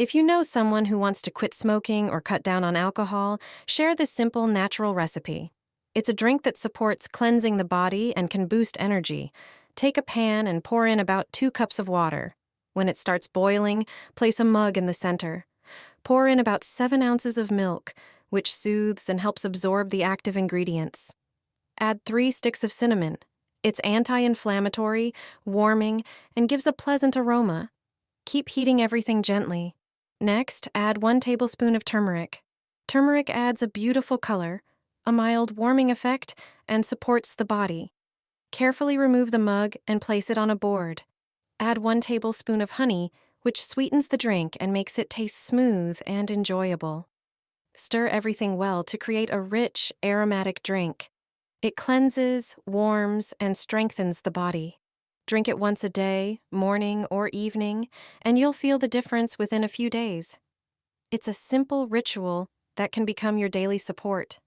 If you know someone who wants to quit smoking or cut down on alcohol, share this simple, natural recipe. It's a drink that supports cleansing the body and can boost energy. Take a pan and pour in about 2 cups of water. When it starts boiling, place a mug in the center. Pour in about 7 ounces of milk, which soothes and helps absorb the active ingredients. Add 3 sticks of cinnamon. It's anti-inflammatory, warming, and gives a pleasant aroma. Keep heating everything gently. Next, add 1 tablespoon of turmeric. Turmeric adds a beautiful color, a mild warming effect, and supports the body. Carefully remove the mug and place it on a board. Add 1 tablespoon of honey, which sweetens the drink and makes it taste smooth and enjoyable. Stir everything well to create a rich, aromatic drink. It cleanses, warms, and strengthens the body. Drink it once a day, morning or evening, and you'll feel the difference within a few days. It's a simple ritual that can become your daily support.